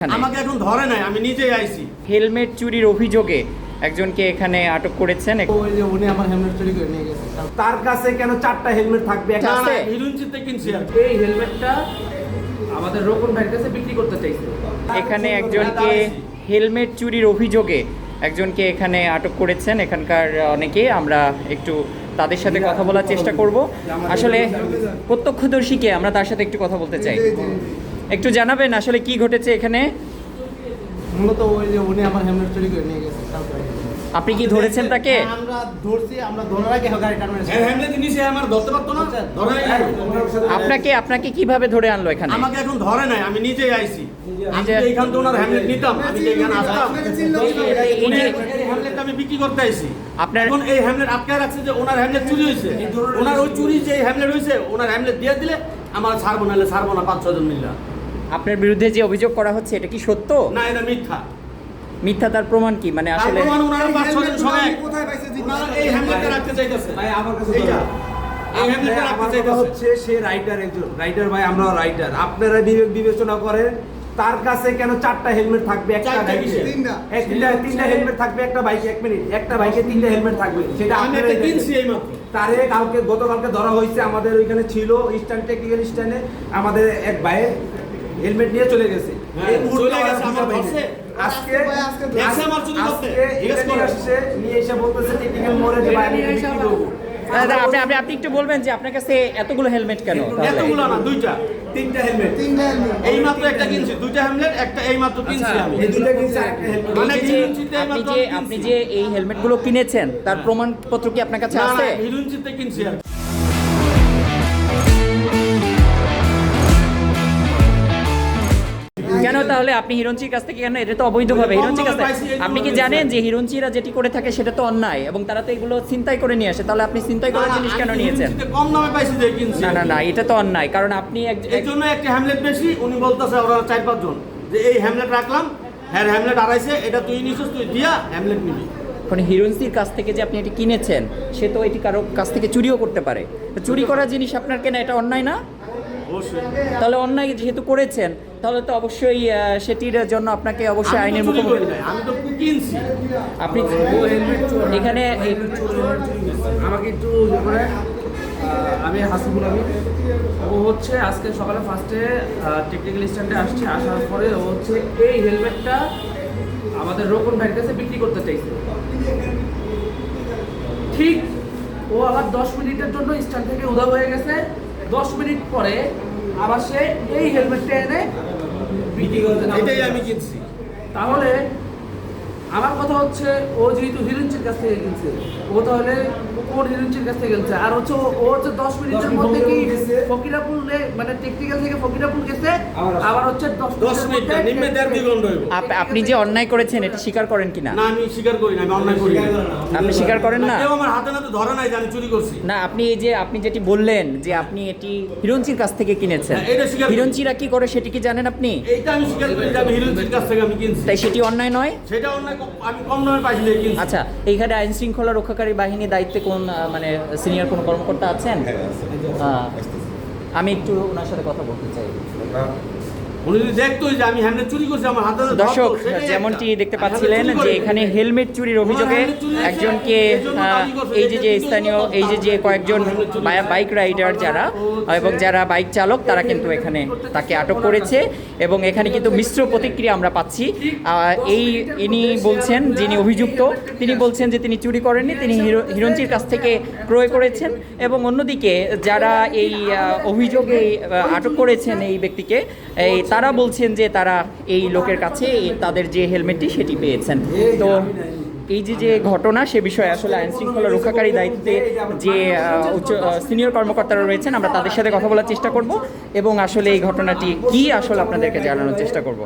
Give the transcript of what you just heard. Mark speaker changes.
Speaker 1: আমাকে এখন ধরে নাই, আমি নিজেই আইছি।
Speaker 2: হেলমেট চুরির অভিযোগে একজনকে এখানে আটক করেছেন।
Speaker 3: ওই যে উনি আমার হেলমেট চুরি করে নিয়ে গেছে।
Speaker 4: তার কাছে কেন 4টা হেলমেট থাকবে? একটা
Speaker 1: না,
Speaker 4: আছে
Speaker 1: হিরুনচিতে কিনছি আর কি।
Speaker 3: এই হেলমেটটা আমাদের রোকন ভাইয়ের কাছে বিক্রি করতে চাইছে।
Speaker 2: এখানে একজনকে হেলমেট চুরির অভিযোগে একজনকে এখানে আটক করেছেন এখানকার অনেকে। আমরা একটু তাদের সাথে কথা বলার চেষ্টা করব। আসলে প্রত্যক্ষদর্শীকে আমরা তার সাথে একটু কথা বলতে চাই। একটু জানাবেন আসলে কি ঘটেছে এখানে?
Speaker 3: মূলত ওই যে উনি আমার হেলমেট চুরি করে নিয়ে গেছে।
Speaker 2: আপনি কি ধরেছেন তাকে?
Speaker 3: আমরা ধরছি, আমরা ধরার আগে গাড়িটা মেরেছি।
Speaker 1: হ্যামলেট নিচে আমার ধরতে পারতো না, ধরে
Speaker 2: আপনাকে কিভাবে ধরে আনলো এখানে?
Speaker 1: আমাকে এখন ধরে নাই, আমি নিজেই আইছি। আমি
Speaker 2: যে-
Speaker 1: এইখান থেকে ওনার হ্যামলেট নিতাম, আমি যে এখানে আসতাম,
Speaker 2: এই যে-
Speaker 1: এই হ্যামলেটটা আমি বিক্রি করতে আইছি।
Speaker 2: আপনার-
Speaker 1: এখন এই হ্যামলেট আটকায় রাখছে যে ওনার হ্যামলেট চুরি হয়েছে। ওনার ওই চুরি যে হ্যামলেট হয়েছে, ওনার হ্যামলেট দিয়ে দিলে আমার ছাড়বো, নাহলে ছাড়বো না 5-6 জন মিল্লা।
Speaker 2: আপনার বিরুদ্ধে যে অভিযোগ করা হচ্ছে এটা কি সত্য?
Speaker 1: না, এটা মিথ্যা।
Speaker 2: মিথ্যা তার প্রমাণ কি? মানে
Speaker 1: তার
Speaker 2: আসলে
Speaker 1: প্রমাণ ওনারা 5-6 জন সবাই
Speaker 3: কোথায় পাইছে?
Speaker 1: ওনারা এই হ্যামলেটটা রাখতে চাইতেছে।
Speaker 4: ভাই আমার কাছে
Speaker 1: এইটা। এই হ্যামলেটটা রাখতে
Speaker 4: আমার কথা
Speaker 1: চাইতেছে।
Speaker 4: হচ্ছে সে রাইটার, একজন রাইটার ভাই, আমরা রাইটার। আপনারা বিবেচনা করেন তার কাছে কেন 4টা হেলমেট থাকবে? একটা
Speaker 1: 4টা
Speaker 4: বাইকে
Speaker 1: কিসের?
Speaker 4: 3টা হেলমেট থাকবে একটা বাইকে। 1 মিনিট, একটা বাইকে 3টা হেলমেট থাকবে, সেটা
Speaker 1: আমি
Speaker 4: আপনারাই
Speaker 1: একটা কিনছি
Speaker 4: দেখেন।
Speaker 1: এইমাত্র।
Speaker 4: তারে গতকালকে ধরা হয়েছে, আমাদের ওইখানে ছিল স্ট্যান্ড, টেকনিক্যাল স্ট্যান্ডে আমাদের এক ভাইয়ের হেলমেট নিয়ে চলে গেছে।
Speaker 1: হ্যাঁ,
Speaker 4: এই মুহূর্তে
Speaker 1: চলে গেছে,
Speaker 4: আমরা
Speaker 1: আমার
Speaker 4: পাইনি।
Speaker 1: ধরছে।
Speaker 4: আজকে
Speaker 1: দেখছে আমার চুরি করতে। জিজ্ঞেস
Speaker 4: নিয়ে
Speaker 1: করো।
Speaker 4: আসছে, নিয়ে এসে বলতেছে টেকনিক্যাল মোড়ে যে ভাই আমি এটা বিক্রি করবো।
Speaker 2: দাদা, আপনি একটু বলবেন যে আপনার কাছে এতগুলো হেলমেট কেন? তাহলে
Speaker 1: এতগুলো না, 2টা।
Speaker 4: 3টা হেলমেট,
Speaker 1: এই মাত্র একটা কিনছি, 2টা হ্যামলেট, একটা এই মাত্র কিনছি আমি।
Speaker 4: এই দুইটা কিনছে, আরেকটা হেলমেট।
Speaker 1: মানে
Speaker 2: এই যে
Speaker 1: হিরুনচিতে এই মাত্র আমি
Speaker 2: আপনি
Speaker 1: কিনছি।
Speaker 2: যে এই হেলমেটগুলো কিনেছেন তার প্রমাণপত্র কি আপনার কাছে
Speaker 1: না, না,
Speaker 2: আছে?
Speaker 1: হিরুনচিতে কিনছি আর কি।
Speaker 2: কেন তাহলে আপনি হিরঞ্চির কাছ থেকে কেন? এটা তো অবৈধভাবে হিরঞ্চির কাছ থেকে। আপনি কি জানেন যে হিরঞ্চিরা যেটি করে থাকে সেটা তো অন্যায়, এবং তারা তো এগুলো ছিনতাই করে নিয়ে আসে। তাহলে আপনি ছিনতাই করা
Speaker 1: না, না,
Speaker 2: জিনিস কেন
Speaker 1: আমি
Speaker 2: নিয়েছেন?
Speaker 1: হিরুনচিতে কম দামে পাইছি যে কিনছি।
Speaker 2: না, এটা তো অন্যায়, কারণ আপনি
Speaker 1: এই জন্য একটা হ্যামলেট বেশি, উনি বলতেছে ওরা 4-5 জন যে এই হ্যামলেট রাখলাম, হ্যাঁ হ্যামলেট আড়াইছে, এটা তুই নিছিস, তুই দিয়া হ্যামলেট নিবি।
Speaker 2: এখন হিরঞ্চির কাছ থেকে যে আপনি এটি কিনেছেন, সে তো এটি কারো কাছ থেকে চুরিও করতে পারে। তো চুরি করা জিনিস আপনার কেনা, এটা অন্যায় না?
Speaker 1: অবশ্যই।
Speaker 2: তাহলে অন্যায় যেহেতু করেছেন, তাহলে তো অবশ্যই সেটির জন্য আপনাকে অবশ্যই
Speaker 1: আমি তো
Speaker 2: আইনের
Speaker 1: চুরি
Speaker 2: মুখোমুখি
Speaker 1: করি নাই, আমি তো কিনছি।
Speaker 2: আপনি এখানে
Speaker 3: আমাকে একটু ইয়ে করে, আমি হাসিবুল আমিন। ও হচ্ছে আজকে সকালে ফার্স্টে টেকনিক্যাল স্ট্যান্ডে আসছে। আসার পরে ও হচ্ছে এই হেলমেটটা আমাদের রোকন ভাইয়ের কাছে বিক্রি করতে চাইছে। ঠিক ও আবার 10 মিনিটের জন্য স্ট্যান্ড থেকে উধাও হয়ে গেছে। 10 মিনিট পরে আবার সে এই হেলমেটটা এনে বিক্রি করতে
Speaker 1: এটাই আমি কিনছি।
Speaker 3: তাহলে আমার কথা হচ্ছে, ও যেহেতু হিরুনচির কাছ থেকে কিনছে, ও তাহলে কোন হিরুনচির কাছ থেকে কিনছে? আর হচ্ছে ও হচ্ছে 10 মিনিটের মধ্যে কি ফকিরাপুলে, মানে টেকনিক্যাল থেকে ফকিরাপুল গেছে, আবার হচ্ছে
Speaker 1: 10 মিনিট না, নিম্নে 1.5-2 ঘন্টা হইব।
Speaker 2: আপনি যে অন্যায় করেছেন এটা স্বীকার করেন কিনা?
Speaker 1: না, আমি স্বীকার করি না, আমি অন্যায় করি না।
Speaker 2: আপনি স্বীকার করেন না?
Speaker 1: কেউ আমার হাতে নাতে ধরে নাই যে আমি চুরি করছি।
Speaker 2: না, আপনি যেটি বললেন যে আপনি এটি হিরঞ্চির কাছ থেকে কিনেছেন,
Speaker 1: হ্যাঁ, এটা স্বীকার করি।
Speaker 2: হিরঞ্চিরা কি করে সেটি কি জানেন আপনি?
Speaker 1: এইটা আমি স্বীকার করি যে আমি হিরুনচির কাছ থেকে আমি কিনছি।
Speaker 2: তাই সেটি অন্যায় নয়?
Speaker 1: সেটা অন্যায়, আমি কম দামে পাইছি যে কিনছি।
Speaker 2: আচ্ছা, এইখানে আইন শৃঙ্খলা রক্ষাকারী বাহিনীর দায়িত্বে কোন মানে সিনিয়র কোনো কর্মকর্তা আছেন? আমি একটু ওনার সাথে কথা বলতে চাই।
Speaker 1: উনি যদি দেখতো যে আমি হ্যামলেট চুরি করছি, আমার হাতে নাতে
Speaker 2: দর্শক,
Speaker 1: ধরতো, সেটাই
Speaker 2: যেমনটি
Speaker 1: একটা।
Speaker 2: দেখতে
Speaker 1: আমি
Speaker 2: পাচ্ছিলেন
Speaker 1: হ্যামলেট চুরি
Speaker 2: যে
Speaker 1: করি।
Speaker 2: এখানে হেলমেট চুরির অভিযোগে
Speaker 1: হেলমেট চুরি হয়েছে,
Speaker 2: একজনকে
Speaker 1: এই জন্য দাবি করছে,
Speaker 2: এই যে স্থানীয় যে কয়েকজন বাইক রাইডার যারা এবং যারা বাইক চালক, তারা কিন্তু এখানে তাকে আটক করেছে, এবং এখানে কিন্তু মিশ্র প্রতিক্রিয়া আমরা পাচ্ছি। ইনি বলছেন, যিনি অভিযুক্ত, তিনি বলছেন যে তিনি চুরি করেননি, তিনি হিরঞ্চির কাছ থেকে ক্রয় করেছেন, এবং অন্যদিকে যারা এই অভিযোগে আটক করেছেন এই ব্যক্তিকে, তারা বলছেন যে তারা এই লোকের কাছে তাদের যে হেলমেটটি সেটি পেয়েছেন। তো এই যে ঘটনা, সে বিষয়ে আসলে আইন শৃঙ্খলা রক্ষাকারী দায়িত্বে যে উচ্চ সিনিয়র কর্মকর্তারা রয়েছেন, আমরা তাদের সাথে কথা বলার চেষ্টা করব, এবং আসলে এই ঘটনাটি কি আসলে আপনাদেরকে জানানোর চেষ্টা করব।